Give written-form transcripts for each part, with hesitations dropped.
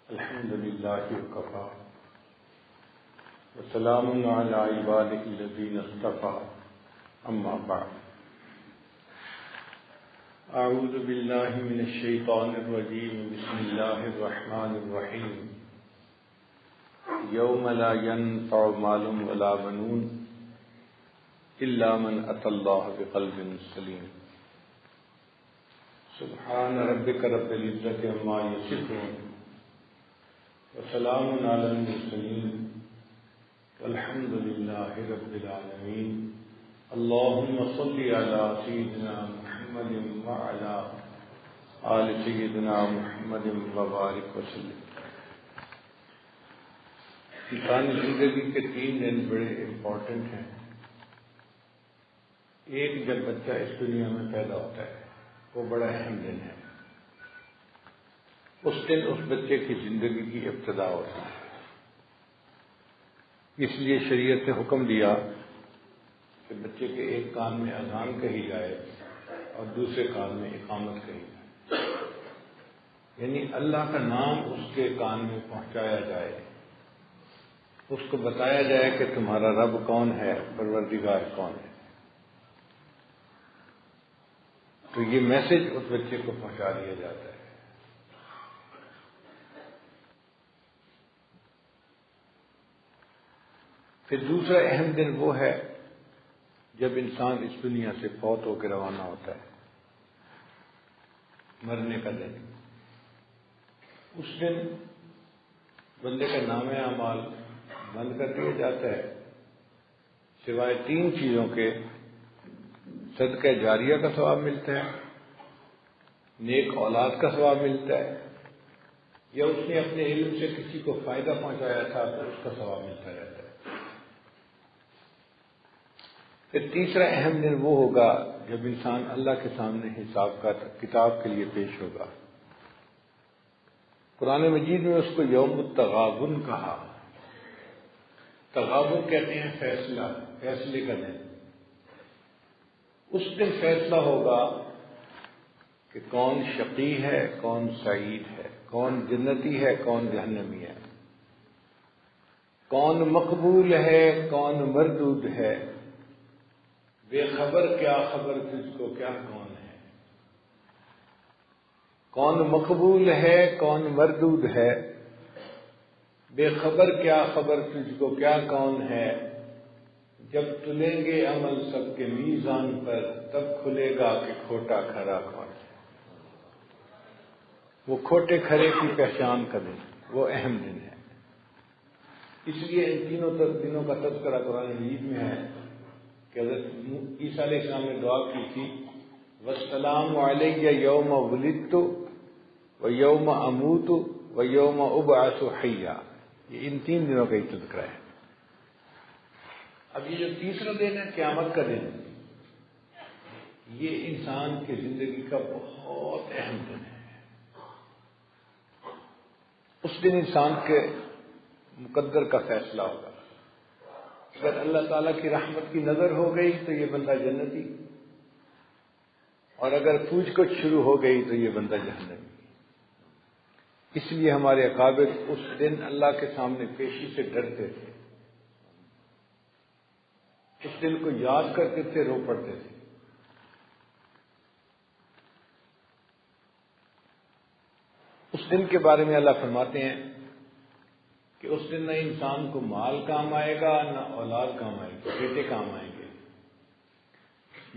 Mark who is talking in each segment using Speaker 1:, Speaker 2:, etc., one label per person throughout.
Speaker 1: الحمد لله وكفى وسلام على عباده الذين اصطفى أما بعد أعوذ بالله من الشيطان الرجيم بسم الله الرحمن الرحيم يوم لا ينفع مال ولا بنون إلا من أتى الله بقلب سليم سبحان ربك رب العزة عما يصفون وسلام على المرسلين والحمد لله رب العالمين اللهم صل على سيدنا محمد وعلى آل سيدنا محمد وبارك وسلم۔ انسانی زندگی کے 3 دن بڑے امپورٹنٹ ہیں۔ ایک جب بچہ اس دنیا میں پیدا ہوتا ہے وہ بڑا اہم دن ہے۔ اس دن اس بچے کی زندگی کی ابتدا ہوتی ہے، اس لیے شریعت نے حکم دیا کہ بچے کے ایک کان میں اذان کہی جائے اور دوسرے کان میں اقامت کہی جائے، یعنی اللہ کا نام اس کے کان میں پہنچایا جائے، اس کو بتایا جائے کہ تمہارا رب کون ہے، پروردگار کون ہے۔ تو یہ میسج اس بچے کو پہنچا دیا جاتا ہے۔ پھر دوسرا اہم دن وہ ہے جب انسان اس دنیا سے فوت ہو کے روانہ ہوتا ہے، مرنے کا دن۔ اس دن بندے کا نام اعمال بند کر دیا جاتا ہے، سوائے 3 چیزوں کے: صدقہ جاریہ کا ثواب ملتا ہے، نیک اولاد کا ثواب ملتا ہے، یا اس نے اپنے علم سے کسی کو فائدہ پہنچایا تھا تو اس کا ثواب ملتا رہتا ہے۔ پھر تیسرا اہم دن وہ ہوگا جب انسان اللہ کے سامنے حساب کا کتاب کے لیے پیش ہوگا۔ قرآن مجید میں اس کو یوم التغابن کہا۔ تغابن کہتے ہیں فیصلے کا دن۔ اس دن فیصلہ ہوگا کہ کون شقی ہے، کون سعید ہے، کون جنتی ہے، کون جہنمی ہے، کون مقبول ہے، کون مردود ہے، بے خبر کیا خبر تجھ کو کیا کون ہے، کون مقبول ہے، کون مردود ہے، بے خبر کیا خبر تجھ کو کیا کون ہے، جب تلیں گے عمل سب کے میزان پر تب کھلے گا کہ کھوٹا کھرا کون ہے۔ وہ کھوٹے کھرے کی پہچان کریں، وہ اہم دن ہے۔ اس لیے ان تینوں دنوں کا تذکرہ قرآن مجید میں ہے کہ حضرت عیسیٰ علیہ السلام نے دعا کی تھی، وَالسَّلَامُ عَلَيَّ يَوْمَ وُلِدتُّ وَيَوْمَ أَمُوتُ وَيَوْمَ أُبْعَثُ حَيًّا۔ یہ ان 3 دنوں کا ہی تذکرہ ہے۔ اب یہ جو تیسرا دن ہے قیامت کا دن، یہ انسان کی زندگی کا بہت اہم دن ہے۔ اس دن انسان کے مقدر کا فیصلہ ہوگا۔ اگر اللہ تعالیٰ کی رحمت کی نظر ہو گئی تو یہ بندہ جنتی، اور اگر پوچھ گچھ شروع ہو گئی تو یہ بندہ جہنمی۔ اس لیے ہمارے اکابر اس دن اللہ کے سامنے پیشی سے ڈرتے تھے، اس دن کو یاد کرتے تھے، رو پڑتے تھے۔ اس دن کے بارے میں اللہ فرماتے ہیں کہ اس دن نہ انسان کو مال کام آئے گا، نہ اولاد کام آئے گی، بیٹے کام آئیں گے۔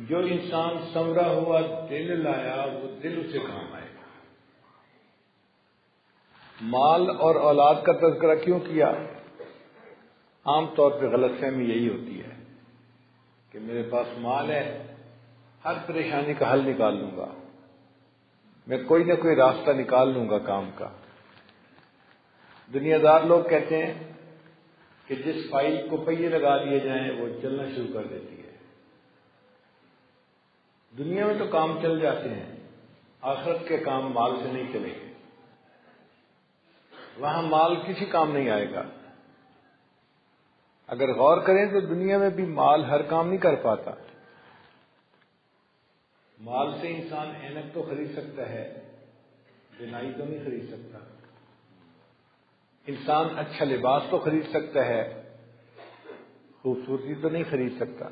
Speaker 1: جو انسان سنورا ہوا دل لایا وہ دل اسے کام آئے گا۔ مال اور اولاد کا تذکرہ کیوں کیا؟ عام طور پہ غلط فہمی یہی ہوتی ہے کہ میرے پاس مال ہے، ہر پریشانی کا حل نکال لوں گا، میں کوئی نہ کوئی راستہ نکال لوں گا کام کا۔ دنیا دار لوگ کہتے ہیں کہ جس فائل کو پہیے لگا دیے جائیں وہ چلنا شروع کر دیتی ہے۔ دنیا میں تو کام چل جاتے ہیں، آخرت کے کام مال سے نہیں چلیں گے۔ وہاں مال کسی کام نہیں آئے گا۔ اگر غور کریں تو دنیا میں بھی مال ہر کام نہیں کر پاتا۔ مال سے انسان اینک تو خرید سکتا ہے، بینائی تو نہیں خرید سکتا۔ انسان اچھا لباس تو خرید سکتا ہے، خوبصورتی تو نہیں خرید سکتا۔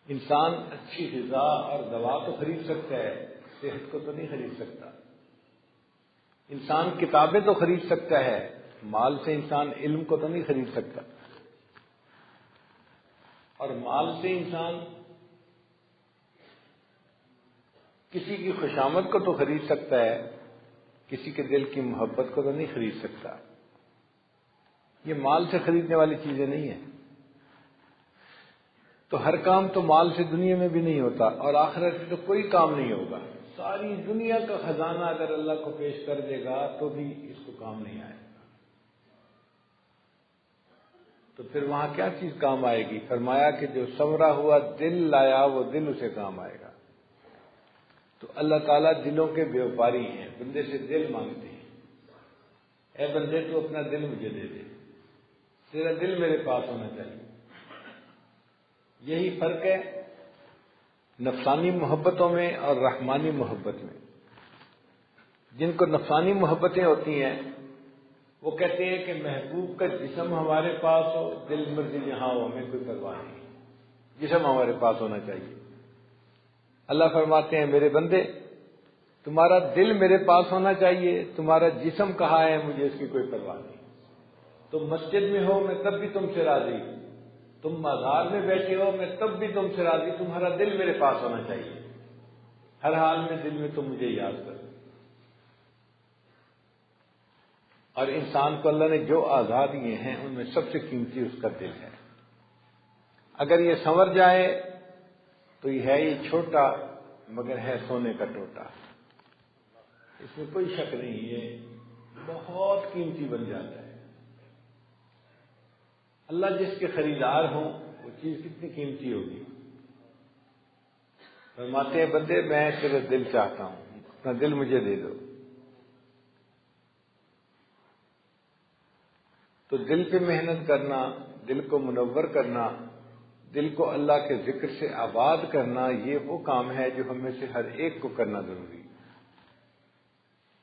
Speaker 1: انسان اچھی غذا اور دوا تو خرید سکتا ہے، صحت کو تو نہیں خرید سکتا۔ انسان کتابیں تو خرید سکتا ہے، مال سے انسان علم کو تو نہیں خرید سکتا۔ اور مال سے انسان کسی کی خوشامد کو تو خرید سکتا ہے، کسی کے دل کی محبت کو تو نہیں خرید سکتا۔ یہ مال سے خریدنے والی چیزیں نہیں ہیں۔ تو ہر کام تو مال سے دنیا میں بھی نہیں ہوتا، اور آخرت میں تو کوئی کام نہیں ہوگا۔ ساری دنیا کا خزانہ اگر اللہ کو پیش کر دے گا تو بھی اس کو کام نہیں آئے گا۔ تو پھر وہاں کیا چیز کام آئے گی؟ فرمایا کہ جو سنورا ہوا دل لایا وہ دل اسے کام آئے گا۔ تو اللہ تعالیٰ دلوں کے بیوپاری ہیں، بندے سے دل مانگتے ہیں۔ اے بندے تو اپنا دل مجھے دے دے، تیرا دل میرے پاس ہونا چاہیے۔ یہی فرق ہے نفسانی محبتوں میں اور رحمانی محبت میں۔ جن کو نفسانی محبتیں ہوتی ہیں وہ کہتے ہیں کہ محبوب کا جسم ہمارے پاس ہو، دل مرضی جہاں ہو، ہمیں کوئی پرواہ نہیں، جسم ہمارے پاس ہونا چاہیے۔ اللہ فرماتے ہیں میرے بندے تمہارا دل میرے پاس ہونا چاہیے، تمہارا جسم کہاں ہے مجھے اس کی کوئی پرواہ نہیں۔ تم مسجد میں ہو میں تب بھی تم سے راضی، تم بازار میں بیٹھے ہو میں تب بھی تم سے راضی، تمہارا دل میرے پاس ہونا چاہیے۔ ہر حال میں دل میں تم مجھے یاد کرو۔ اور انسان کو اللہ نے جو اعضاء دیے ہیں ان میں سب سے قیمتی اس کا دل ہے۔ اگر یہ سنور جائے تو یہ ہے یہ چھوٹا مگر ہے سونے کا ٹوٹا، اس میں کوئی شک نہیں، یہ بہت قیمتی بن جاتا ہے۔ اللہ جس کے خریدار ہوں وہ چیز کتنی قیمتی ہوگی۔ فرماتے ہیں بندے میں تیرا دل چاہتا ہوں، اپنا دل مجھے دے دو۔ تو دل پہ محنت کرنا، دل کو منور کرنا، دل کو اللہ کے ذکر سے آباد کرنا، یہ وہ کام ہے جو ہم میں سے ہر ایک کو کرنا ضروری ہے۔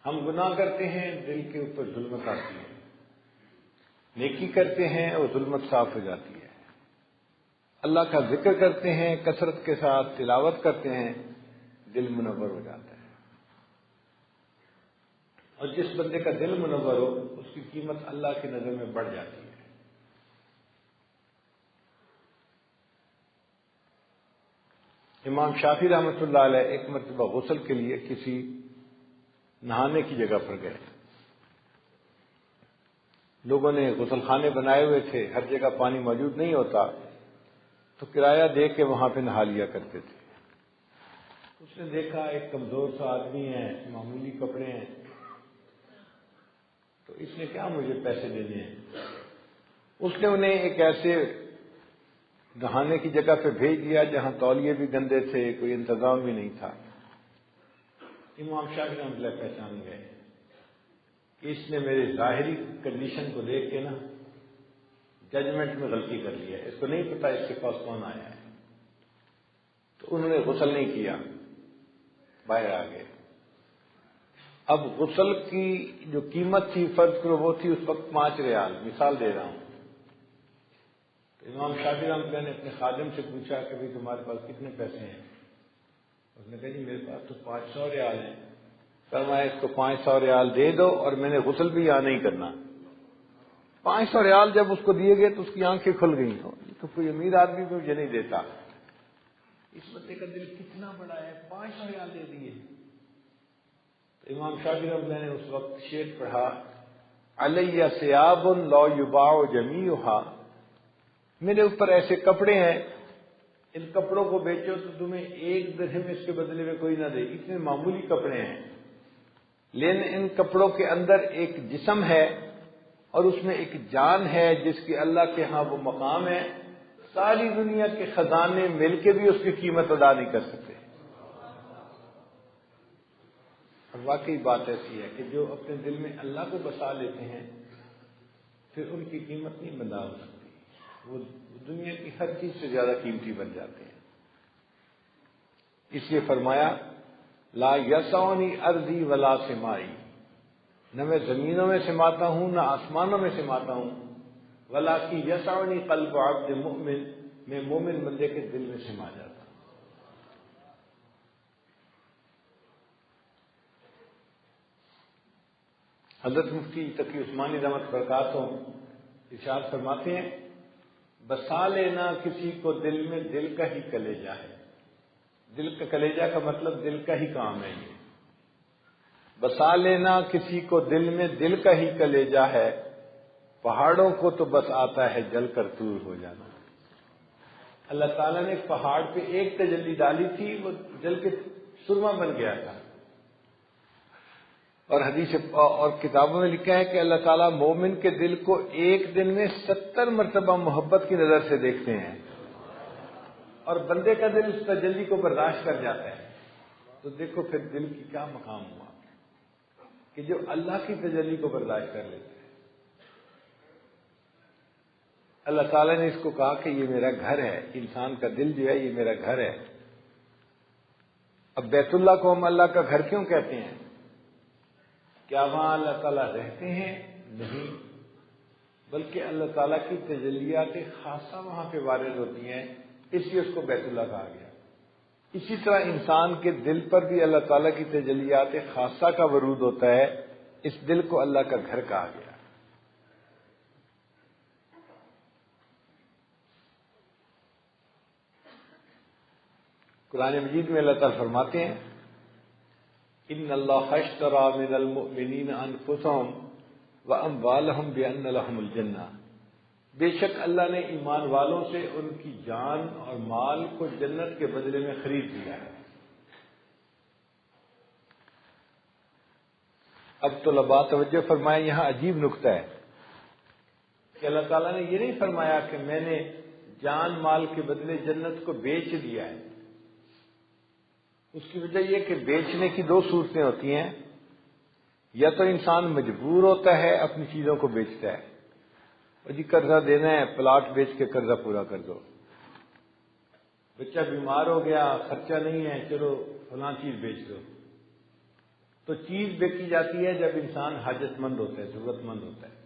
Speaker 1: ہم گناہ کرتے ہیں، دل کے اوپر ظلمت آتی ہے، نیکی کرتے ہیں اور ظلمت صاف ہو جاتی ہے۔ اللہ کا ذکر کرتے ہیں، کثرت کے ساتھ تلاوت کرتے ہیں، دل منور ہو جاتا ہے۔ اور جس بندے کا دل منور ہو اس کی قیمت اللہ کی نظر میں بڑھ جاتی ہے۔ امام شافعی رحمۃ اللہ علیہ ایک مرتبہ غسل کے لیے کسی نہانے کی جگہ پر گئے۔ لوگوں نے غسل خانے بنائے ہوئے تھے، ہر جگہ پانی موجود نہیں ہوتا، تو کرایہ دے کے وہاں پہ نہا لیا کرتے تھے۔ اس نے دیکھا ایک کمزور سا آدمی ہے، معمولی کپڑے ہیں، تو اس نے کیا مجھے پیسے دینے ہیں۔ اس نے انہیں ایک ایسے نہانے کی جگہ پہ بھیج دیا جہاں تولیے بھی گندے تھے، کوئی انتظام بھی نہیں تھا۔ امام شافعی رحمۃ اللہ پہچان گئے کہ اس نے میرے ظاہری کنڈیشن کو دیکھ کے نا ججمنٹ میں غلطی کر لی ہے، اس کو نہیں پتا اس کے پاس کون آیا ہے۔ تو انہوں نے غسل نہیں کیا، باہر آ گئے۔ اب غسل کی جو قیمت تھی فرض کرو وہ تھی اس وقت 5 ریال، مثال دے رہا ہوں۔ تو امام شافعی رحمۃ اللہ نے اپنے خادم سے پوچھا کہ بھائی تمہارے پاس کتنے پیسے ہیں؟ اس نے کہا جی میرے پاس تو 500 ریال ہیں۔ فرمایا اس کو 500 ریال دے دو اور میں نے غسل بھی یہاں نہیں کرنا۔ 500 ریال جب اس کو دیے گئے تو اس کی آنکھیں کھل گئیں، تو کوئی امیر آدمی بھی مجھے نہیں دیتا، اس بندے کا دل کتنا بڑا ہے، 500 ریال دے دیے۔ تو امام شافعی رحمۃ اللہ نے اس وقت شعر پڑھا، علیہ ثیاب لا یباع جمیعھا، میرے اوپر ایسے کپڑے ہیں ان کپڑوں کو بیچو تو تمہیں 1 درہم اس کے بدلے میں کوئی نہ دے، اتنے معمولی کپڑے ہیں، لیکن ان کپڑوں کے اندر ایک جسم ہے اور اس میں ایک جان ہے جس کی اللہ کے ہاں وہ مقام ہے، ساری دنیا کے خزانے مل کے بھی اس کی قیمت ادا نہیں کر سکتے۔ اور واقعی بات ایسی ہے کہ جو اپنے دل میں اللہ کو بسا لیتے ہیں پھر ان کی قیمت نہیں بندہ ہو سکتی، وہ دنیا کی ہر چیز سے زیادہ قیمتی بن جاتے ہیں۔ اس لیے فرمایا لا یسعنی ارضی ولا سمائی، نہ میں زمینوں میں سماتا ہوں نہ آسمانوں میں سماتا ہوں، وَلَٰكِن يَسْعُنِي قَلْبُ عَبْدٍ مُؤْمِنٍ، میں مومن بندے کے دل میں سما جاتا ہوں۔ حضرت مفتی تقی عثمانی رحمت برکاتہ ارشاد فرماتے ہیں، بسا لینا کسی کو دل میں دل کا ہی کلیجہ ہے۔ دل کا کلیجہ کا مطلب دل کا ہی کام ہے یہ۔ بسا لینا کسی کو دل میں دل کا ہی کلیجہ ہے، پہاڑوں کو تو بس آتا ہے جل کر دور ہو جانا۔ اللہ تعالیٰ نے پہاڑ پہ ایک تجلی ڈالی تھی، وہ جل کے سرما بن گیا تھا۔ اور حدیث اور کتابوں میں لکھا ہے کہ اللہ تعالیٰ مومن کے دل کو ایک دن میں 70 مرتبہ محبت کی نظر سے دیکھتے ہیں، اور بندے کا دل اس تجلی کو برداشت کر جاتا ہے۔ تو دیکھو پھر دل کی کیا مقام ہوا کہ جو اللہ کی تجلی کو برداشت کر لیتا ہے۔ اللہ تعالیٰ نے اس کو کہا کہ یہ میرا گھر ہے، انسان کا دل جو ہے یہ میرا گھر ہے۔ اب بیت اللہ کو ہم اللہ کا گھر کیوں کہتے ہیں؟ کیا وہاں اللہ تعالیٰ رہتے ہیں؟ نہیں، بلکہ اللہ تعالیٰ کی تجلیات خاصہ وہاں پہ وارد ہوتی ہیں، اس لیے اس کو بیت اللہ کہا گیا۔ اسی طرح انسان کے دل پر بھی اللہ تعالیٰ کی تجلیات خاصہ کا ورود ہوتا ہے، اس دل کو اللہ کا گھر کہا گیا۔ قرآن مجید میں اللہ تعالیٰ فرماتے ہیں، ان اللہ اشتری من المؤمنین انفسهم واموالهم بان لهم الجنہ، بے شک اللہ نے ایمان والوں سے ان کی جان اور مال کو جنت کے بدلے میں خرید لیا ہے۔ اب طلباء توجہ فرمائیں، یہاں عجیب نکتہ ہے کہ اللہ تعالیٰ نے یہ نہیں فرمایا کہ میں نے جان مال کے بدلے جنت کو بیچ دیا ہے۔ اس کی وجہ یہ کہ بیچنے کی دو صورتیں ہوتی ہیں، یا تو انسان مجبور ہوتا ہے اپنی چیزوں کو بیچتا ہے، اور جی قرضہ دینا ہے پلاٹ بیچ کے قرضہ پورا کر دو، بچہ بیمار ہو گیا خرچہ نہیں ہے چلو فلاں چیز بیچ دو۔ تو چیز بیچی جاتی ہے جب انسان حاجت مند ہوتا ہے، ضرورت مند ہوتا ہے،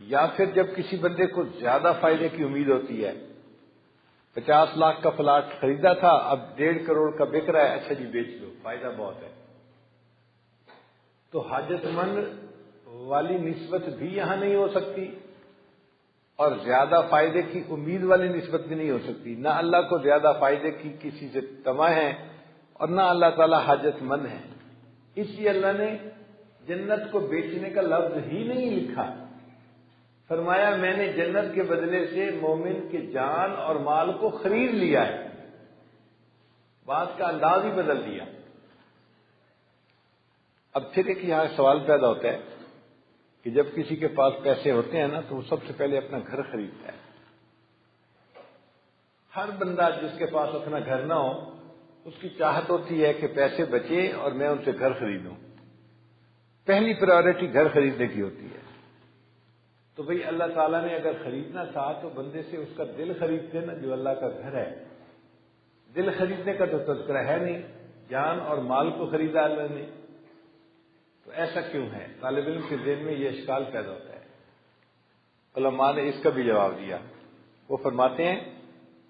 Speaker 1: یا پھر جب کسی بندے کو زیادہ فائدے کی امید ہوتی ہے۔ 50 لاکھ کا پلاٹ خریدا تھا، اب 1.5 کروڑ کا بک رہا ہے، اچھا جی بیچ دو، فائدہ بہت ہے۔ تو حاجت مند والی نسبت بھی یہاں نہیں ہو سکتی، اور زیادہ فائدے کی امید والی نسبت بھی نہیں ہو سکتی۔ نہ اللہ کو زیادہ فائدے کی کسی سے طمع ہے، اور نہ اللہ تعالی حاجت مند ہے۔ اس لیے اللہ نے جنت کو بیچنے کا لفظ ہی نہیں لکھا، فرمایا میں نے جنت کے بدلے سے مومن کے جان اور مال کو خرید لیا ہے۔ بات کا انداز ہی بدل دیا۔ اب پھر ایک یہاں سوال پیدا ہوتا ہے کہ جب کسی کے پاس پیسے ہوتے ہیں نا تو وہ سب سے پہلے اپنا گھر خریدتا ہے۔ ہر بندہ جس کے پاس اپنا گھر نہ ہو اس کی چاہت ہوتی ہے کہ پیسے بچے اور میں ان سے گھر خریدوں، پہلی پرائورٹی گھر خریدنے کی ہوتی ہے۔ تو بھئی اللہ تعالیٰ نے اگر خریدنا تھا تو بندے سے اس کا دل خریدتے نا، جو اللہ کا گھر ہے۔ دل خریدنے کا تو تذکرہ ہے نہیں، جان اور مال کو خریدا اللہ نے، تو ایسا کیوں ہے؟ طالب علم کے ذہن میں یہ اشکال پیدا ہوتا ہے۔ علماء نے اس کا بھی جواب دیا، وہ فرماتے ہیں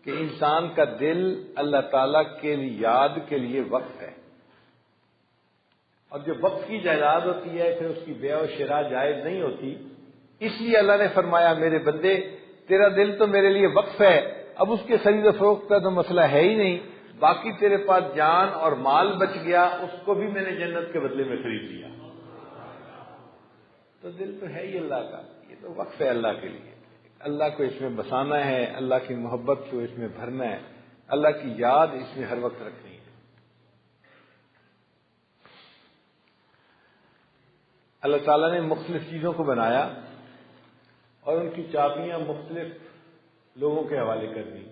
Speaker 1: کہ انسان کا دل اللہ تعالیٰ کے یاد کے لیے وقف ہے، اور جو وقف کی جائیداد ہوتی ہے پھر اس کی بیع و شراء جائز نہیں ہوتی۔ اس لیے اللہ نے فرمایا میرے بندے تیرا دل تو میرے لیے وقف ہے، اب اس کے خرید و فروخت کا تو مسئلہ ہے ہی نہیں، باقی تیرے پاس جان اور مال بچ گیا، اس کو بھی میں نے جنت کے بدلے میں خرید لیا۔ تو دل تو ہے ہی اللہ کا، یہ تو وقف ہے اللہ کے لیے، اللہ کو اس میں بسانا ہے، اللہ کی محبت کو اس میں بھرنا ہے، اللہ کی یاد اس میں ہر وقت رکھنی ہے۔ اللہ تعالیٰ نے مختلف چیزوں کو بنایا اور ان کی چابیاں مختلف لوگوں کے حوالے کر دی۔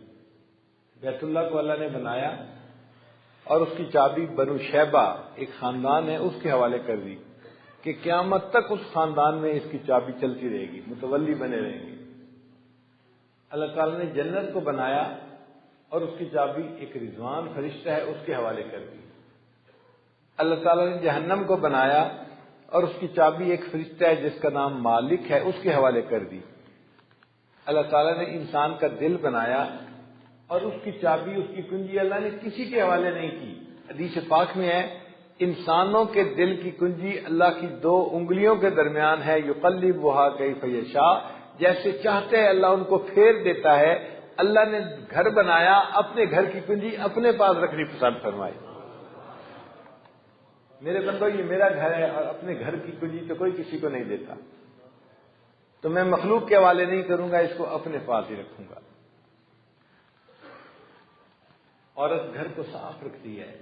Speaker 1: بیت اللہ کو اللہ نے بنایا اور اس کی چابی بنو شیبہ ایک خاندان ہے اس کے حوالے کر دی کہ قیامت تک اس خاندان میں اس کی چابی چلتی رہے گی، متولی بنے رہیں گے۔ اللہ تعالیٰ نے جنت کو بنایا اور اس کی چابی ایک رضوان فرشتہ ہے اس کے حوالے کر دی۔ اللہ تعالیٰ نے جہنم کو بنایا اور اس کی چابی ایک فرشتہ ہے جس کا نام مالک ہے، اس کے حوالے کر دی۔ اللہ تعالیٰ نے انسان کا دل بنایا اور اس کی چابی، اس کی کنجی اللہ نے کسی کے حوالے نہیں کی۔ حدیث پاک میں ہے انسانوں کے دل کی کنجی اللہ کی 2 انگلیوں کے درمیان ہے، یقلبھا کیف یشاء، جیسے چاہتے ہیں اللہ ان کو پھیر دیتا ہے۔ اللہ نے گھر بنایا، اپنے گھر کی کنجی اپنے پاس رکھنی پسند فرمائی۔ میرے بندو یہ میرا گھر ہے اور اپنے گھر کی کنجی تو کوئی کسی کو نہیں دیتا، تو میں مخلوق کے حوالے نہیں کروں گا، اس کو اپنے پاس ہی رکھوں گا۔ عورت گھر کو صاف رکھتی ہے،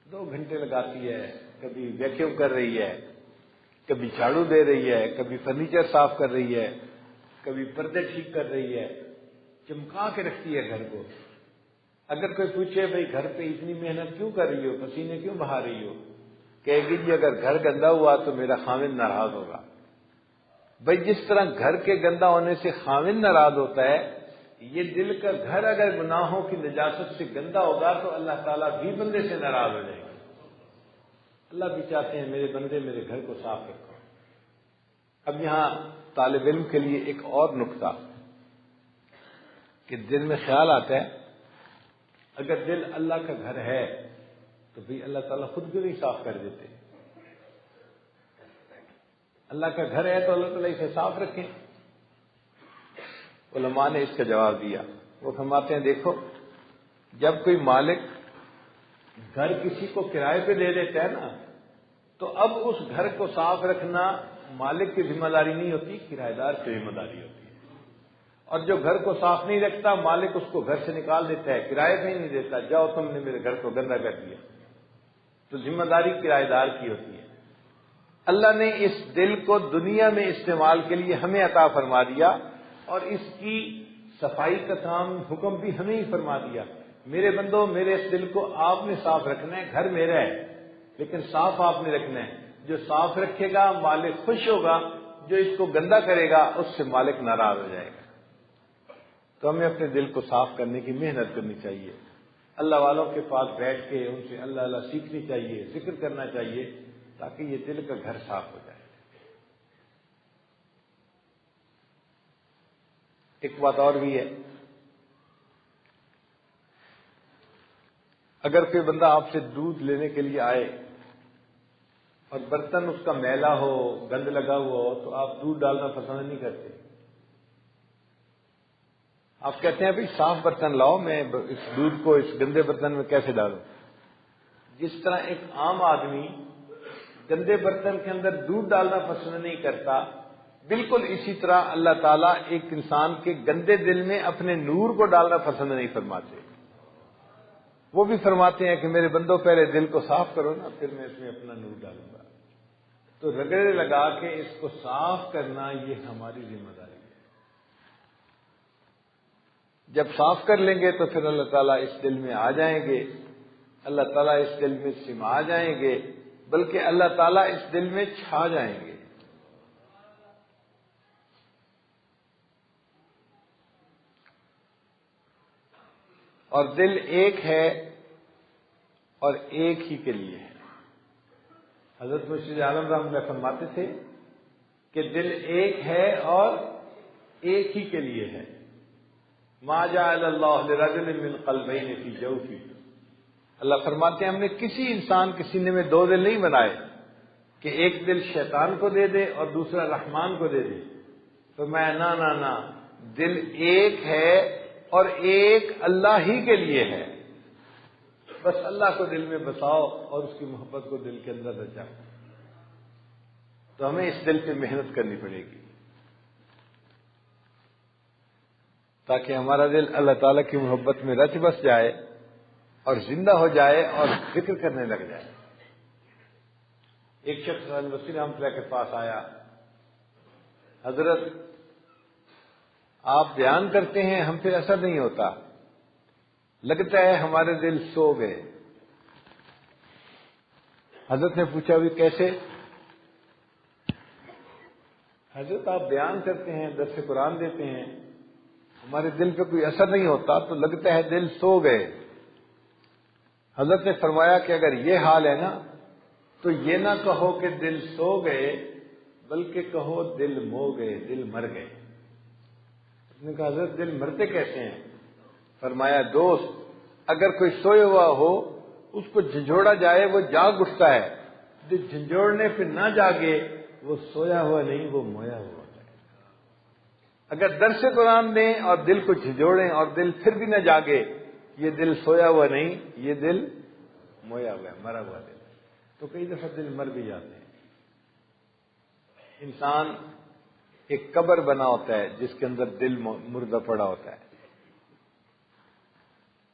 Speaker 1: 2 گھنٹے لگاتی ہے، کبھی ویکیوم کر رہی ہے، کبھی جھاڑو دے رہی ہے، کبھی فرنیچر صاف کر رہی ہے، کبھی پردے ٹھیک کر رہی ہے، چمکا کے رکھتی ہے گھر کو۔ اگر کوئی پوچھے بھائی گھر پہ اتنی محنت کیوں کر رہی ہو، پسینے کیوں بہا رہی ہو، کہے گی جی اگر گھر گندا ہوا تو میرا خاوند ناراض ہوگا۔ بھائی جس طرح گھر کے گندا ہونے سے خاوند ناراض ہوتا ہے، یہ دل کا گھر اگر گناہوں کی نجاست سے گندا ہوگا تو اللہ تعالیٰ بھی بندے سے ناراض ہو جائے گا۔ اللہ بھی چاہتے ہیں میرے بندے میرے گھر کو صاف رکھو۔ اب یہاں طالب علم کے لیے ایک اور نکتہ کہ دل میں خیال آتا ہے اگر دل اللہ کا گھر ہے تو بھی اللہ تعالیٰ خود کیوں نہیں صاف کر دیتے؟ اللہ کا گھر ہے تو اللہ تعالیٰ اسے صاف رکھیں۔ علماء نے اس کا جواب دیا، وہ فرماتے ہیں دیکھو جب کوئی مالک گھر کسی کو کرائے پہ دے دیتا ہے نا، تو اب اس گھر کو صاف رکھنا مالک کی ذمہ داری نہیں ہوتی، کرایہ دار کی ذمہ داری ہوتی ہے۔ اور جو گھر کو صاف نہیں رکھتا مالک اس کو گھر سے نکال دیتا ہے، کرائے پہ ہی نہیں دیتا، جاؤ تم نے میرے گھر کو گندا کر دیا، تو ذمہ داری کرایہ دار کی ہوتی ہے۔ اللہ نے اس دل کو دنیا میں استعمال کے لیے ہمیں عطا فرما دیا اور اس کی صفائی کا کام حکم بھی ہمیں ہی فرما دیا۔ میرے بندو میرے اس دل کو آپ نے صاف رکھنا ہے، گھر میرا ہے لیکن صاف آپ نے رکھنا ہے۔ جو صاف رکھے گا مالک خوش ہوگا، جو اس کو گندا کرے گا اس سے مالک ناراض ہو جائے گا۔ تو ہمیں اپنے دل کو صاف کرنے کی محنت کرنی چاہیے، اللہ والوں کے پاس بیٹھ کے ان سے اللہ اللہ سیکھنی چاہیے، ذکر کرنا چاہیے تاکہ یہ دل کا گھر صاف ہو جائے۔ ایک بات اور بھی ہے، اگر کوئی بندہ آپ سے دودھ لینے کے لیے آئے اور برتن اس کا میلا ہو، گند لگا ہوا ہو، تو آپ دودھ ڈالنا پسند نہیں کرتے۔ آپ کہتے ہیں بھائی صاف برتن لاؤ، میں اس دودھ کو اس گندے برتن میں کیسے ڈالوں؟ جس طرح ایک عام آدمی گندے برتن کے اندر دودھ ڈالنا پسند نہیں کرتا، بالکل اسی طرح اللہ تعالیٰ ایک انسان کے گندے دل میں اپنے نور کو ڈالنا پسند نہیں فرماتے۔ وہ بھی فرماتے ہیں کہ میرے بندوں پہلے دل کو صاف کرو نا، پھر میں اس میں اپنا نور ڈالوں گا۔ تو رگڑے لگا کے اس کو صاف کرنا یہ ہماری ذمہ داری ہے۔ جب صاف کر لیں گے تو پھر اللہ تعالیٰ اس دل میں آ جائیں گے، اللہ تعالیٰ اس دل میں سما جائیں گے، بلکہ اللہ تعالیٰ اس دل میں چھا جائیں گے۔ اور دل ایک ہے اور ایک ہی کے لیے ہے۔ حضرت مرشد عالم رحمۃ اللہ فرماتے تھے کہ دل ایک ہے اور ایک ہی کے لیے ہے۔ ما جعل اللہ لرجل من قلبین فی جوفہ، اللہ فرماتے ہیں ہم نے کسی انسان کے سینے میں 2 دل نہیں بنائے کہ ایک دل شیطان کو دے دے اور دوسرا رحمان کو دے دے۔ تو میں نہ دل ایک ہے اور ایک اللہ ہی کے لیے ہے، بس اللہ کو دل میں بساؤ اور اس کی محبت کو دل کے اندر رچاؤ۔ تو ہمیں اس دل پہ محنت کرنی پڑے گی تاکہ ہمارا دل اللہ تعالیٰ کی محبت میں رچ بس جائے اور زندہ ہو جائے اور ذکر کرنے لگ جائے۔ ایک شخص وسیع رحمۃ اللہ کے پاس آیا، حضرت آپ بیان کرتے ہیں ہم پہ اثر نہیں ہوتا، لگتا ہے ہمارے دل سو گئے۔ حضرت نے پوچھا بھی کیسے؟ حضرت آپ بیان کرتے ہیں، درس قرآن دیتے ہیں، ہمارے دل پہ کوئی اثر نہیں ہوتا تو لگتا ہے دل سو گئے۔ حضرت نے فرمایا کہ اگر یہ حال ہے نا تو یہ نہ کہو کہ دل سو گئے، بلکہ کہو دل مو گئے، دل مر گئے۔ اس نے کہا حضرت دل مرتے کیسے ہیں؟ فرمایا دوست اگر کوئی سویا ہوا ہو اس کو جھنجھوڑا جائے وہ جاگ اٹھتا ہے، جو جھنجھوڑنے پہ نہ جاگے وہ سویا ہوا نہیں، وہ مویا ہوا ہے۔ اگر درس قرآن دیں اور دل کو جھنجھوڑیں اور دل پھر بھی نہ جاگے، یہ دل سویا ہوا نہیں، یہ دل مویا ہوا ہے، مرا ہوا دل۔ تو کئی دفعہ دل مر بھی جاتے ہیں۔ انسان ایک قبر بنا ہوتا ہے جس کے اندر دل مردہ پڑا ہوتا ہے،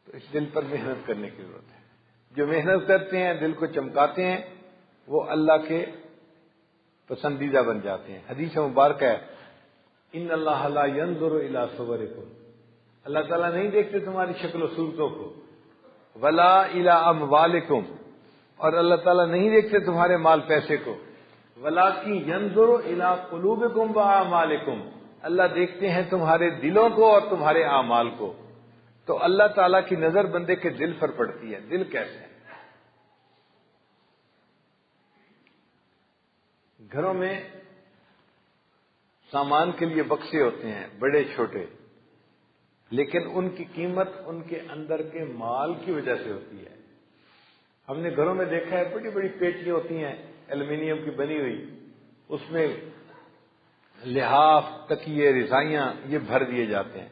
Speaker 1: تو اس دل پر محنت کرنے کی ضرورت ہے۔ جو محنت کرتے ہیں، دل کو چمکاتے ہیں، وہ اللہ کے پسندیدہ بن جاتے ہیں۔ حدیث مبارکہ ہے ان اللہ لا ينظر الى صورکم، اللہ تعالیٰ نہیں دیکھتے تمہاری شکل و صورتوں کو، ولا الى اموالکم، اور اللہ تعالیٰ نہیں دیکھتے تمہارے مال پیسے کو، ولکن ينظر الى قلوبکم واعمالکم، اللہ دیکھتے ہیں تمہارے دلوں کو اور تمہارے اعمال کو۔ تو اللہ تعالیٰ کی نظر بندے کے دل پر پڑتی ہے۔ دل کیسے ہے؟ گھروں میں سامان کے لیے بکسے ہوتے ہیں بڑے چھوٹے، لیکن ان کی قیمت ان کے اندر کے مال کی وجہ سے ہوتی ہے۔ ہم نے گھروں میں دیکھا ہے بڑی بڑی پیٹیاں ہوتی ہیں ایلومینیم کی بنی ہوئی، اس میں لحاف، تکیے، رضائیاں یہ بھر دیے جاتے ہیں۔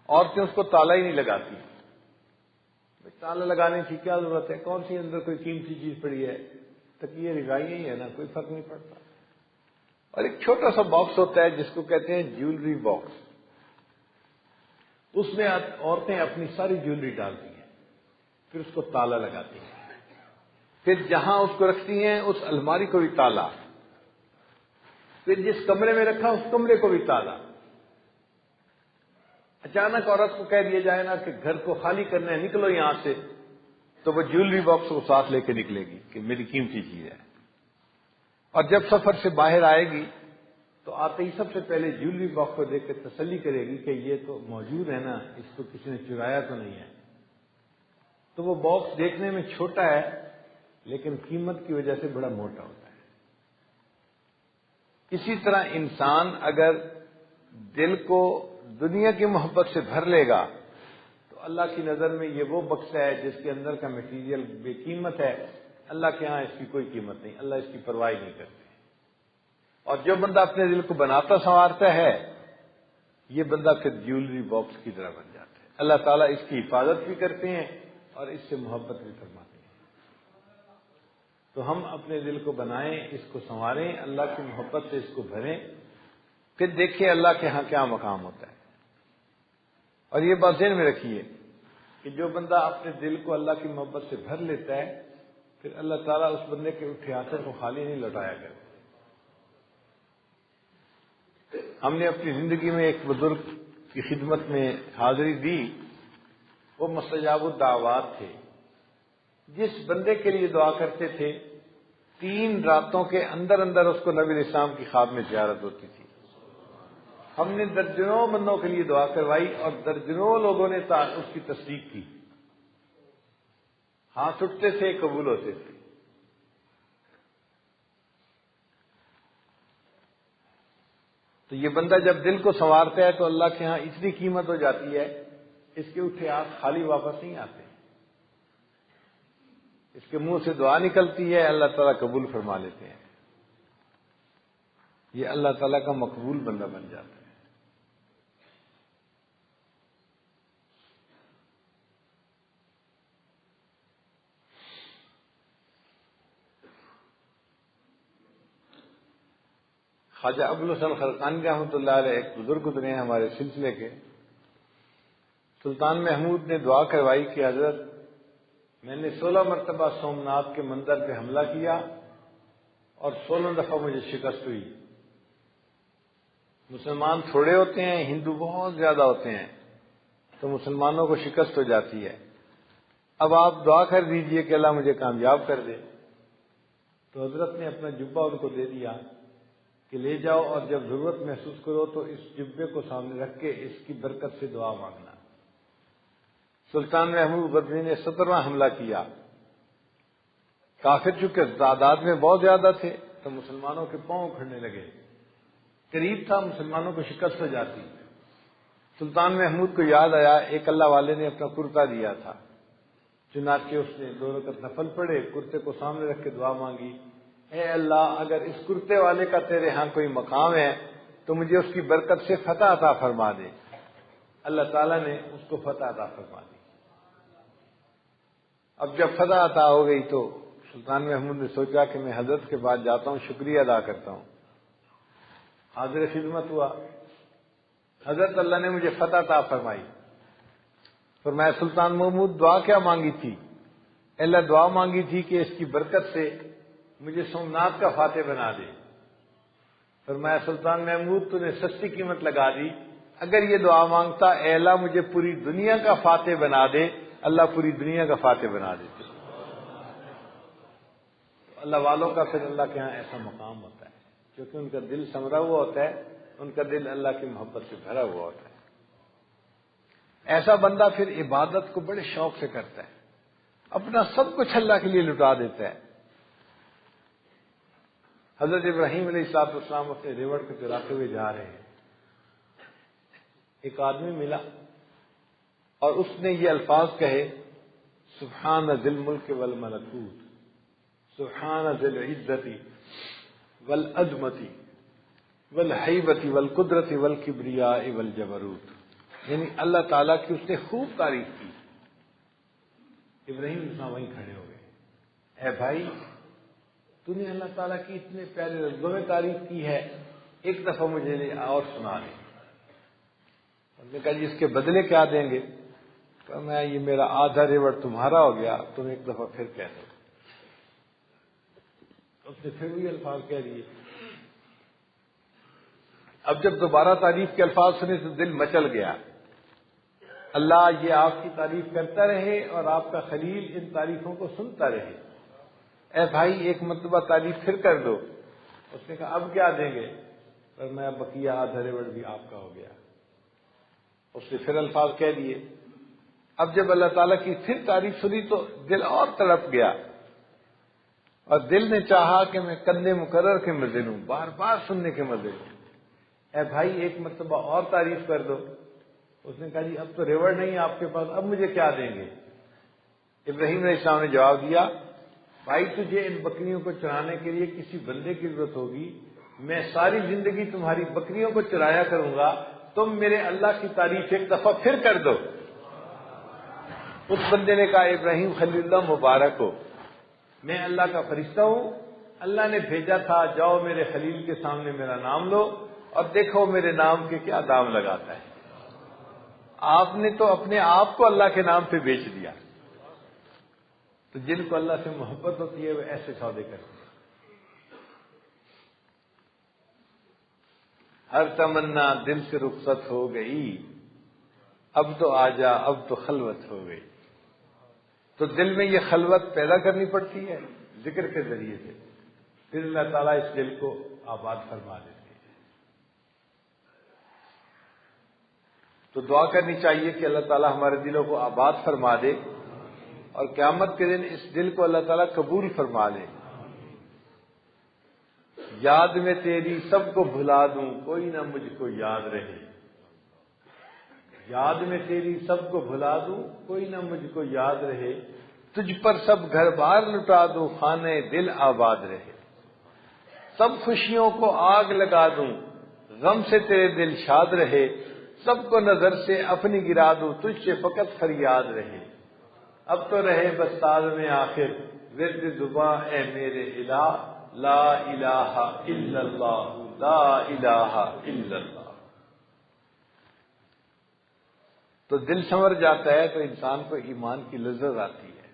Speaker 1: عورتیں اس کو تالا ہی نہیں لگاتی۔ تالا لگانے کی کیا ضرورت ہے؟ کون سی اندر کوئی قیمتی چیز پڑی ہے؟ تکیے رضائیاں ہی ہے نا، کوئی فرق نہیں پڑتا۔ اور ایک چھوٹا سا باکس ہوتا ہے جس کو کہتے ہیں جیولری باکس، اس میں عورتیں اپنی ساری جیولری ڈالتی ہیں، پھر اس کو تالا لگاتی ہیں، پھر جہاں اس کو رکھتی ہیں اس الماری کو بھی تالا، پھر جس کمرے میں رکھا اس کمرے کو بھی تالا۔ اچانک عورت کو کہہ دیا جائے نا کہ گھر کو خالی کرنا ہے، نکلو یہاں سے، تو وہ جیولری باکس کو ساتھ لے کے نکلے گی کہ میری قیمتی چیز ہے۔ اور جب سفر سے باہر آئے گی تو آتے ہی سب سے پہلے جیولری باکس کو دیکھ کے تسلی کرے گی کہ یہ تو موجود ہے نا، اس کو کسی نے چرایا تو نہیں ہے۔ تو وہ باکس دیکھنے میں چھوٹا ہے لیکن قیمت کی وجہ سے بڑا موٹا ہوتا ہے۔ اسی طرح انسان اگر دل کو دنیا کی محبت سے بھر لے گا تو اللہ کی نظر میں یہ وہ بکسہ ہے جس کے اندر کا میٹیریل بے قیمت ہے، اللہ کے ہاں اس کی کوئی قیمت نہیں، اللہ اس کی پرواہ نہیں کرتے۔ اور جو بندہ اپنے دل کو بناتا سنوارتا ہے، یہ بندہ پھر جیولری باکس کی طرح بن جاتا ہے۔ اللہ تعالیٰ اس کی حفاظت بھی کرتے ہیں اور اس سے محبت بھی فرماتے ہیں۔ تو ہم اپنے دل کو بنائیں، اس کو سنواریں، اللہ کی محبت سے اس کو بھریں، پھر دیکھیں اللہ کے ہاں کیا مقام ہوتا ہے۔ اور یہ بات ذہن میں رکھیے کہ جو بندہ اپنے دل کو اللہ کی محبت سے بھر لیتا ہے، پھر اللہ تعالیٰ اس بندے کے اٹھے ہاتھوں کو خالی نہیں لوٹایا کرتا۔ ہم نے اپنی زندگی میں ایک بزرگ کی خدمت میں حاضری دی، وہ مستجاب الدعوات تھے۔ جس بندے کے لیے دعا کرتے تھے 3 راتوں کے اندر اندر اس کو نبی اسلام کی خواب میں زیارت ہوتی تھی۔ ہم نے درجنوں بندوں کے لیے دعا کروائی اور درجنوں لوگوں نے اس کی تصدیق کی۔ ہاتھ اٹھتے تھے، قبول ہوتے تھے۔ تو یہ بندہ جب دل کو سنوارتا ہے تو اللہ کے ہاں اتنی قیمت ہو جاتی ہے، اس کے اٹھے ہاتھ خالی واپس نہیں آتے، اس کے منہ سے دعا نکلتی ہے، اللہ تعالیٰ قبول فرما لیتے ہیں۔ یہ اللہ تعالیٰ کا مقبول بندہ بن جاتا ہے۔ خواجہ ابوالحسن خرقانی رحمۃ اللہ علیہ ایک بزرگ گزرے ہیں ہمارے سلسلے کے۔ سلطان محمود نے دعا کروائی کہ حضرت میں نے 16 مرتبہ سومناتھ کے مندر پہ حملہ کیا اور 16 دفعہ مجھے شکست ہوئی۔ مسلمان تھوڑے ہوتے ہیں، ہندو بہت زیادہ ہوتے ہیں، تو مسلمانوں کو شکست ہو جاتی ہے۔ اب آپ دعا کر دیجئے کہ اللہ مجھے کامیاب کر دے۔ تو حضرت نے اپنا جبہ ان کو دے دیا کہ لے جاؤ اور جب ضرورت محسوس کرو تو اس جبے کو سامنے رکھ کے اس کی برکت سے دعا مانگنا۔ سلطان محمود غزنوی نے 17واں حملہ کیا کافر چونکہ تعداد میں بہت زیادہ تھے تو مسلمانوں کے پاؤں کھڑنے لگے، قریب تھا مسلمانوں کو شکست ہو جاتی۔ سلطان محمود کو یاد آیا ایک اللہ والے نے اپنا کرتا دیا تھا، چنانچہ اس نے 2 رکعت نفل پڑھے، کرتے کو سامنے رکھ کے دعا مانگی، اے اللہ اگر اس کرتے والے کا تیرے ہاں کوئی مقام ہے تو مجھے اس کی برکت سے فتح عطا فرما دے۔ اللہ تعالیٰ نے اس کو فتح عطا فرما دی۔ اب جب فتح عطا ہو گئی تو سلطان محمود نے سوچا کہ میں حضرت کے بعد جاتا ہوں، شکریہ ادا کرتا ہوں۔ حاضر خدمت ہوا، حضرت اللہ نے مجھے فتح عطا فرمائی۔ فرمایا سلطان محمود دعا کیا مانگی تھی؟ اللہ دعا مانگی تھی کہ اس کی برکت سے مجھے سومنات کا فاتح بنا دے۔ فرمایا سلطان محمود تو نے سستی قیمت لگا دی، اگر یہ دعا مانگتا اے اللہ مجھے پوری دنیا کا فاتح بنا دے، اللہ پوری دنیا کا فاتح بنا دیتے۔ اللہ والوں کا پھر اللہ کے ہاں ایسا مقام ہوتا ہے کیونکہ ان کا دل سنورا ہوا ہوتا ہے، ان کا دل اللہ کی محبت سے بھرا ہوا ہوتا ہے۔ ایسا بندہ پھر عبادت کو بڑے شوق سے کرتا ہے، اپنا سب کچھ اللہ کے لیے لٹا دیتا ہے۔ حضرت ابراہیم علیہ السلام اپنے ریوڑ کو چراتے ہوئے جا رہے ہیں، ایک آدمی ملا اور اس نے یہ الفاظ کہے، سبحان ذی الملک والملکوت، سبحان ذی العزت والعظمت والہیبت والقدرت والکبریاء والجبروت، یعنی اللہ تعالیٰ کی اس نے خوب تعریف کی۔ ابراہیم علیہ السلام وہیں کھڑے ہو گئے، اے بھائی تو نے اللہ تعالیٰ کی اتنے پیارے لفظوں میں تعریف کی ہے، ایک دفعہ مجھے اور سنا دیں۔ انہوں نے کہا جی اس کے بدلے کیا دیں گے؟ کہ میں یہ میرا آدھا ریوڑ تمہارا ہو گیا، تم ایک دفعہ پھر کہہ دو۔ اس نے پھر بھی الفاظ کہہ دیے۔ اب جب دوبارہ تعریف کے الفاظ سنے تو دل مچل گیا۔ اللہ یہ آپ کی تعریف کرتا رہے اور آپ کا خلیل ان تعریفوں کو سنتا رہے۔ اے بھائی ایک مرتبہ تعریف پھر کر دو۔ اس نے کہا اب کیا دیں گے؟ پر میں بقیہ آدھا ریوڑ بھی آپ کا ہو گیا۔ اس نے پھر الفاظ کہہ دیے۔ اب جب اللہ تعالیٰ کی پھر تعریف سنی تو دل اور تڑپ گیا اور دل نے چاہا کہ میں کندھے مقرر کے مزے لوں، بار بار سننے کے مزے لوں۔ اے بھائی ایک مرتبہ اور تعریف کر دو۔ اس نے کہا جی اب تو ریوڑ نہیں آپ کے پاس، اب مجھے کیا دیں گے؟ ابراہیم علیہ السلام نے جواب دیا، بھائی تجھے ان بکریوں کو چرانے کے لیے کسی بندے کی ضرورت ہوگی، میں ساری زندگی تمہاری بکریوں کو چرایا کروں گا، تم میرے اللہ کی تعریف ایک دفعہ پھر کر دو۔ اس بندے نے کہا ابراہیم خلیل اللہ مبارک ہو، میں اللہ کا فرشتہ ہوں، اللہ نے بھیجا تھا جاؤ میرے خلیل کے سامنے میرا نام لو اور دیکھو میرے نام کے کیا دام لگاتا ہے۔ آپ نے تو اپنے آپ کو اللہ کے نام پہ بیچ دیا۔ تو جن کو اللہ سے محبت ہوتی ہے وہ ایسے سودے کرتے ہیں۔ ہر تمنا دل سے رخصت ہو گئی، اب تو آجا اب تو خلوت ہو گئی۔ تو دل میں یہ خلوت پیدا کرنی پڑتی ہے ذکر کے ذریعے سے، پھر اللہ تعالیٰ اس دل کو آباد فرما دیتے ہیں۔ تو دعا کرنی چاہیے کہ اللہ تعالیٰ ہمارے دلوں کو آباد فرما دے اور قیامت کے دن اس دل کو اللہ تعالیٰ قبول فرما لے۔ یاد میں تیری سب کو بھلا دوں کوئی نہ مجھ کو یاد رہے، یاد میں تیری سب کو بھلا دوں کوئی نہ مجھ کو یاد رہے، تجھ پر سب گھر بار لٹا دوں خانے دل آباد رہے، سب خوشیوں کو آگ لگا دوں غم سے تیرے دل شاد رہے، سب کو نظر سے اپنی گرا دوں تجھ سے فقط فریاد رہے، اب تو رہے بس تاز میں آخر ورد زباں اے میرے الہ، لا الہ الا اللہ لا الہ الا اللہ۔ تو دل سنور جاتا ہے تو انسان کو ایمان کی لذت آتی ہے۔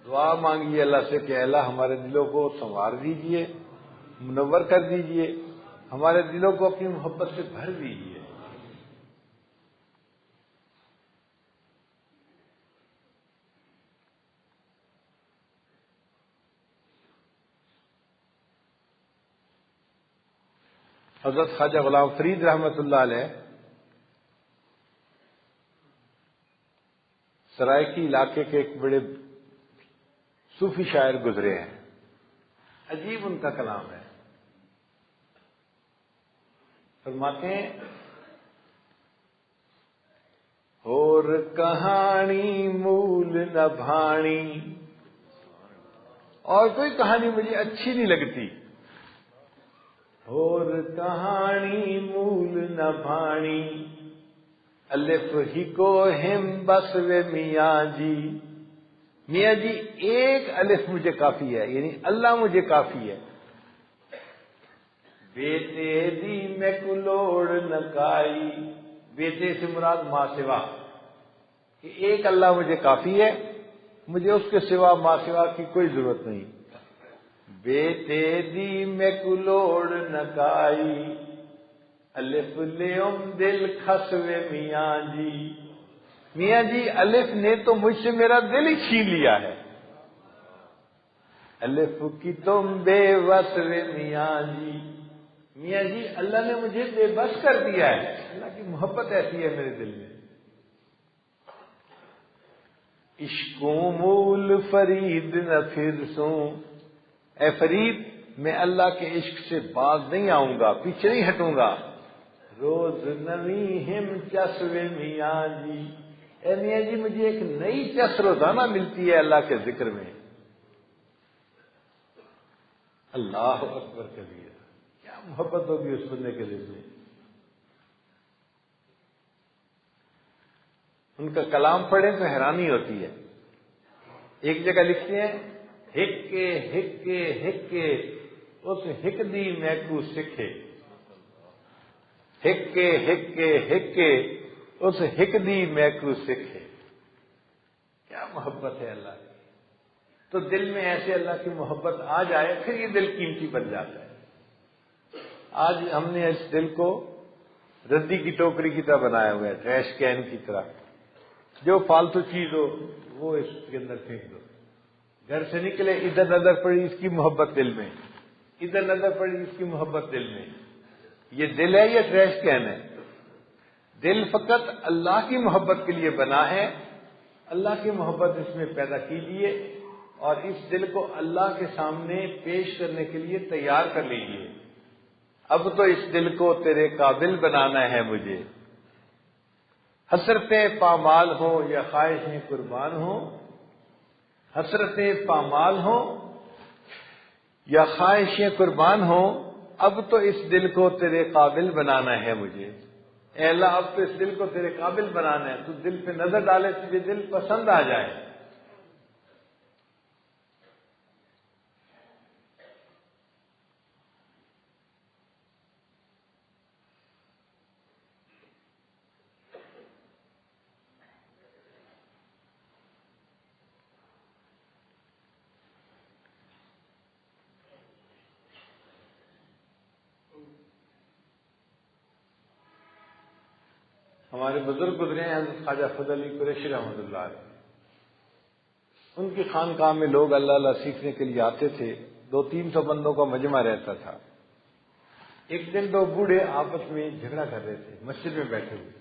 Speaker 1: دعا مانگیے اللہ سے کہ اللہ ہمارے دلوں کو سنوار دیجئے، منور کر دیجئے، ہمارے دلوں کو اپنی محبت سے بھر دیجئے۔ حضرت خواجہ غلام فرید رحمۃ اللہ علیہ سرائکی علاقے کے ایک بڑے صوفی شاعر گزرے ہیں، عجیب ان کا کلام ہے. فرماتے ہیں اور کہانی مول نہ بھانی، اور کوئی کہانی مجھے اچھی نہیں لگتی. اور کہانی مول نہ بھانی، الف ہی کو ہم بس و میاں جی. میاں جی ایک الف مجھے کافی ہے، یعنی اللہ مجھے کافی ہے. بیٹے دی میں کلوڑ نکائی، بیٹے سے مراد ماں سوا، کہ ایک اللہ مجھے کافی ہے، مجھے اس کے سوا ماں سوا کی کوئی ضرورت نہیں. بیٹے دی میں کلوڑ نکائی، الف لیم دل خسوے میاں جی. میاں جی الف نے تو مجھ سے میرا دل ہی چھین لیا ہے. الف کی تم بے بس وے میاں جی. میاں جی اللہ نے مجھے بے بس کر دیا ہے. اللہ کی محبت ایسی ہے میرے دل میں. عشقوں مول فرید نہ پھر سوں، اے فرید میں اللہ کے عشق سے باز نہیں آؤں گا، پیچھے نہیں ہٹوں گا. روز نوی ہم چسوے میاں جی. اے میاں جی مجھے ایک نئی چس روزانہ ملتی ہے اللہ کے ذکر میں. اللہ اکبر کبیر، کیا محبت ہوگی اس بندے کے دل میں. ان کا کلام پڑھیں تو حیرانی ہوتی ہے. ایک جگہ لکھتے ہیں ہکے ہکے ہکے اس ہک دی میکو سکھے. ہکے ہکے ہکے اس ہک دی میکو سکھے. کیا محبت ہے اللہ کی. تو دل میں ایسے اللہ کی محبت آ جائے پھر یہ دل قیمتی بن جاتا ہے. آج ہم نے اس دل کو ردی کی ٹوکری کی طرح بنایا ہوا ہے، ٹریش کین کی طرح. جو فالتو چیز ہو وہ اس کے اندر پھینک دو. گھر سے نکلے ادھر نظر پڑی اس کی محبت دل میں، ادھر نظر پڑی اس کی محبت دل میں. یہ دل ہے یا ٹریش کین ہے؟ دل فقط اللہ کی محبت کے لیے بنا ہے. اللہ کی محبت اس میں پیدا کیجیے اور اس دل کو اللہ کے سامنے پیش کرنے کے لیے تیار کر لیجیے. اب تو اس دل کو تیرے قابل بنانا ہے مجھے. حسرتیں پامال ہوں یا خواہشیں قربان ہوں، حسرتیں پامال ہوں یا خواہشیں قربان ہوں، اب تو اس دل کو تیرے قابل بنانا ہے مجھے. اے اللہ اب تو اس دل کو تیرے قابل بنانا ہے. تو دل پہ نظر ڈالے تجھے دل پسند آ جائے. ہمارے بزرگ گزرے ہیں حضرت خواجہ فضل علی قریشی رحمۃ اللہ علیہ. ان کی خانقاہ میں لوگ اللہ اللہ سیکھنے کے لیے آتے تھے. 200-300 بندوں کا مجمع رہتا تھا. ایک دن دو بوڑھے آپس میں جھگڑا کر رہے تھے مسجد میں بیٹھے ہوئے.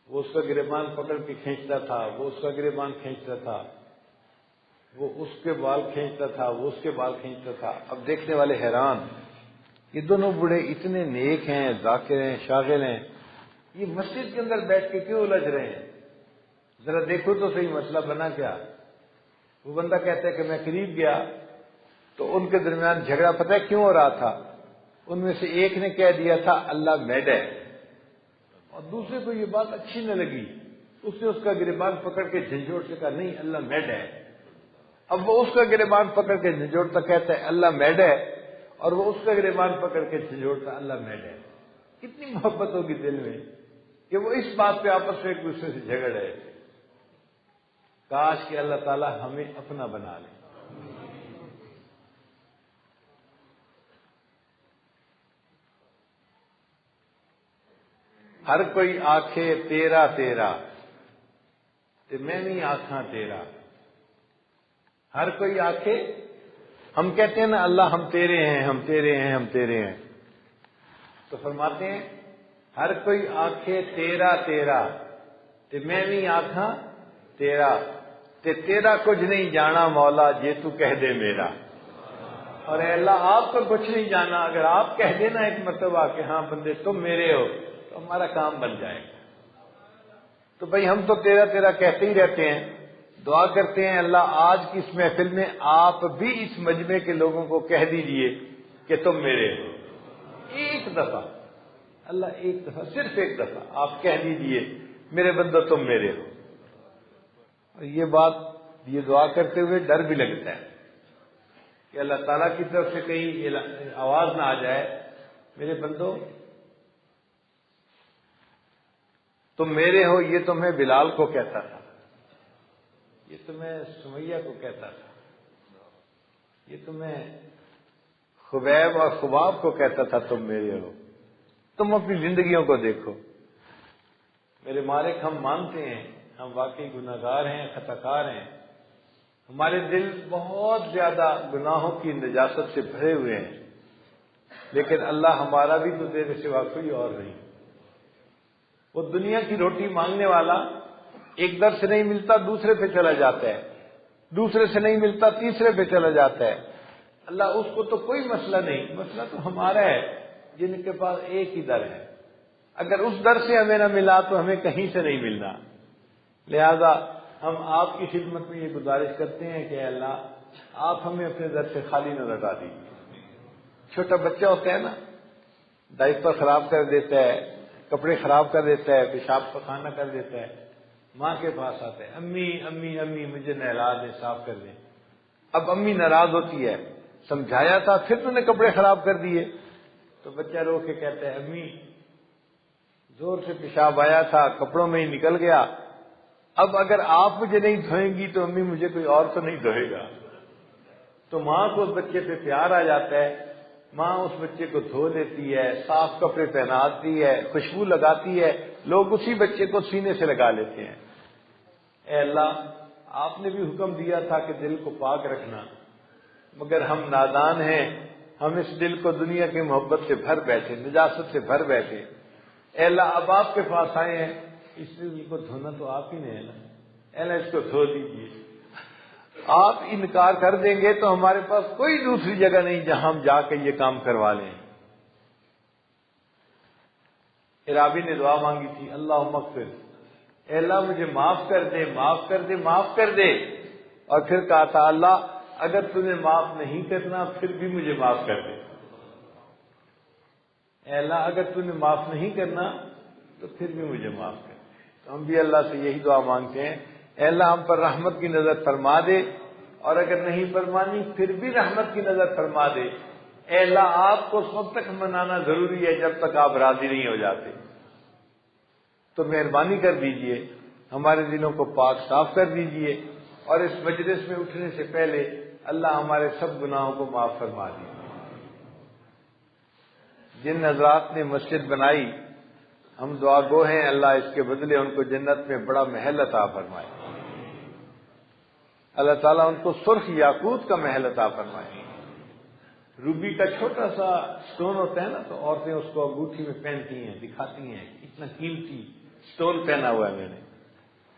Speaker 1: وہ اس کا گریبان پکڑ کے کھینچتا تھا، وہ اس کا گریبان کھینچتا تھا، وہ اس کے بال کھینچتا تھا، وہ اس کے بال کھینچتا تھا. اب دیکھنے والے حیران، یہ دونوں بوڑھے اتنے نیک ہیں، ذاکر ہیں، شاغل ہیں، یہ مسجد کے اندر بیٹھ کے کیوں الجھ رہے ہیں؟ ذرا دیکھو تو صحیح مسئلہ بنا کیا. وہ بندہ کہتا ہے کہ میں قریب گیا تو ان کے درمیان جھگڑا پتہ ہے کیوں ہو رہا تھا؟ ان میں سے ایک نے کہہ دیا تھا اللہ میڈ ہے، اور دوسرے کو یہ بات اچھی نہ لگی. اس نے اس کا گریبان پکڑ کے جھنجھوڑ سے کہا نہیں اللہ میڈ ہے. اب وہ اس کا گریبان پکڑ کے جھنجھوڑتا کہتا ہے اللہ میڈ ہے، اور وہ اس کا گریبان پکڑ کے جھنجھوڑتا اللہ میڈ ہے. کتنی محبت ہوگی دل میں کہ وہ اس بات پہ آپس میں ایک دوسرے سے جھگڑ رہے تھے. کاش کہ اللہ تعالی ہمیں اپنا بنا لے. ہر کوئی آنکھے تیرا تیرا تے میں نہیں آنکھاں تیرا. ہر کوئی آنکھے، ہم کہتے ہیں نا اللہ ہم تیرے ہیں، ہم تیرے ہیں، ہم تیرے ہیں. تو فرماتے ہیں ہر کوئی آنکھے تیرا تیرا تے میں نہیں آنکھاں تیرا کچھ نہیں جانا مولا جے تو کہہ دے میرا. اور اے اللہ آپ کا کچھ نہیں جانا، اگر آپ کہہ دینا ایک مرتبہ کہ ہاں بندے تم میرے ہو تو ہمارا کام بن جائے گا. تو بھائی ہم تو تیرا کہتے ہی رہتے ہیں، دعا کرتے ہیں اللہ آج کی اس محفل میں آپ بھی اس مجمع کے لوگوں کو کہہ دیجئے کہ تم میرے ہو. ایک دفعہ اللہ، ایک دفعہ، صرف ایک دفعہ آپ کہہ دیجئے میرے بندو تم میرے ہو. اور یہ دعا کرتے ہوئے ڈر بھی لگتا ہے کہ اللہ تعالیٰ کی طرف سے کہیں آواز نہ آ جائے میرے بندو تم میرے ہو. یہ تو میں بلال کو کہتا تھا، یہ تو میں سمیہ کو کہتا تھا، یہ تو میں خبیب اور خباب کو کہتا تھا تم میرے ہو. تم اپنی زندگیوں کو دیکھو. میرے مالک ہم مانتے ہیں ہم واقعی گناہگار ہیں، خطا کار ہیں، ہمارے دل بہت زیادہ گناہوں کی نجاست سے بھرے ہوئے ہیں، لیکن اللہ ہمارا بھی تو تیرے سوا کوئی اور نہیں. وہ دنیا کی روٹی مانگنے والا ایک در سے نہیں ملتا دوسرے پہ چلا جاتا ہے، دوسرے سے نہیں ملتا تیسرے پہ چلا جاتا ہے. اللہ اس کو تو کوئی مسئلہ نہیں، مسئلہ تو ہمارا ہے جن کے پاس ایک ہی در ہے. اگر اس در سے ہمیں نہ ملا تو ہمیں کہیں سے نہیں ملنا. لہذا ہم آپ کی خدمت میں یہ گزارش کرتے ہیں کہ اللہ آپ ہمیں اپنے در سے خالی نہ لوٹا دیجیے. چھوٹا بچہ ہوتا ہے نا، ڈائپر خراب کر دیتا ہے، کپڑے خراب کر دیتا ہے، پیشاب پخانہ کر دیتا ہے، ماں کے پاس آتا ہے امی امی امی مجھے نہلا دیں، صاف کر دیں. اب امی ناراض ہوتی ہے، سمجھایا تھا پھر تو نے کپڑے خراب کر دیے. تو بچہ رو کے کہتا ہے امی زور سے پیشاب آیا تھا کپڑوں میں ہی نکل گیا، اب اگر آپ مجھے نہیں دھوئیں گی تو امی مجھے کوئی اور تو نہیں دھوئے گا. تو ماں کو اس بچے پہ پیار آ جاتا ہے، ماں اس بچے کو دھو لیتی ہے، صاف کپڑے پہناتی ہے، خوشبو لگاتی ہے، لوگ اسی بچے کو سینے سے لگا لیتے ہیں. اے اللہ آپ نے بھی حکم دیا تھا کہ دل کو پاک رکھنا، مگر ہم نادان ہیں، ہم اس دل کو دنیا کی محبت سے بھر بیٹھے، نجاست سے بھر بیٹھے. اے اللہ اب آپ کے پاس آئے ہیں، اس دل کو دھونا تو آپ ہی نے ہے نا. اے اللہ اس کو دھو دیجیے. آپ انکار کر دیں گے تو ہمارے پاس کوئی دوسری جگہ نہیں جہاں ہم جا کے یہ کام کروا لیں. عرابی نے دعا مانگی تھی اللہم اغفر، اے اللہ مجھے معاف کر دے، معاف کر دے، معاف کر دے. اور پھر کہا تھا اللہ اگر تو نے معاف نہیں کرنا پھر بھی مجھے معاف کر دے. اے اللہ اگر تو نے معاف نہیں کرنا تو پھر بھی مجھے معاف کر دے. تو ہم بھی اللہ سے یہی دعا مانگتے ہیں اے اللہ ہم پر رحمت کی نظر فرما دے، اور اگر نہیں فرمانی پھر بھی رحمت کی نظر فرما دے. اے اللہ آپ کو اس وقت تک منانا ضروری ہے جب تک آپ راضی نہیں ہو جاتے. تو مہربانی کر دیجئے ہمارے دلوں کو پاک صاف کر دیجئے، اور اس مجلس میں اٹھنے سے پہلے اللہ ہمارے سب گناہوں کو معاف فرما دیجئے. جن حضرات نے مسجد بنائی ہم دعا گو ہیں، اللہ اس کے بدلے ان کو جنت میں بڑا محل عطا فرمائے. اللہ تعالیٰ ان کو سرخ یاقوت کا محل عطا فرمائے. روبی کا چھوٹا سا سٹون ہوتا ہے نا، تو عورتیں اس کو انگوٹھی میں پہنتی ہیں، دکھاتی ہیں اتنا قیمتی سٹون پہنا ہوا ہے میں نے.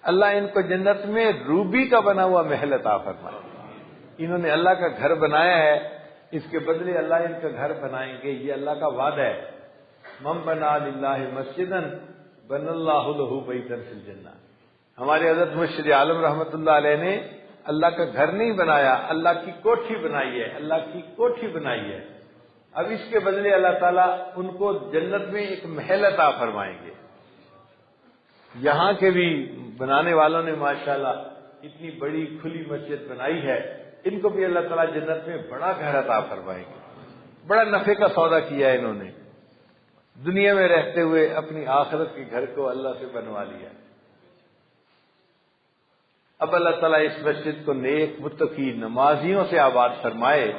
Speaker 1: اللہ ان کو جنت میں روبی کا بنا ہوا محل عطا فرمائے. انہوں نے اللہ کا گھر بنایا ہے، اس کے بدلے اللہ ان کا گھر بنائیں گے، یہ اللہ کا وعدہ ہے. من بنا للہ مسجدا بن اللہ لہ بیتا فی الجنہ. ہمارے حضرت مرشد عالم رحمۃ اللہ علیہ نے اللہ کا گھر نہیں بنایا، اللہ کی کوٹھی بنائی ہے، اللہ کی کوٹھی بنائی ہے. اب اس کے بدلے اللہ تعالیٰ ان کو جنت میں ایک محل عطا فرمائیں گے. یہاں کے بھی بنانے والوں نے ماشاءاللہ اتنی بڑی کھلی مسجد بنائی ہے، ان کو بھی اللہ تعالیٰ جنت میں بڑا گھر عطا فرمائیں گے. بڑا نفع کا سودا کیا ہے انہوں نے، دنیا میں رہتے ہوئے اپنی آخرت کے گھر کو اللہ سے بنوا لیا. اب اللہ تعالیٰ اس مسجد کو نیک متقی نمازیوں سے آباد فرمائے،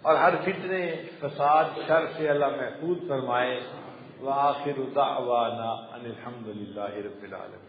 Speaker 1: اور ہر فتنے فساد شر سے اللہ محفوظ فرمائے. وآخر دعوانا ان الحمد للہ رب العالمین.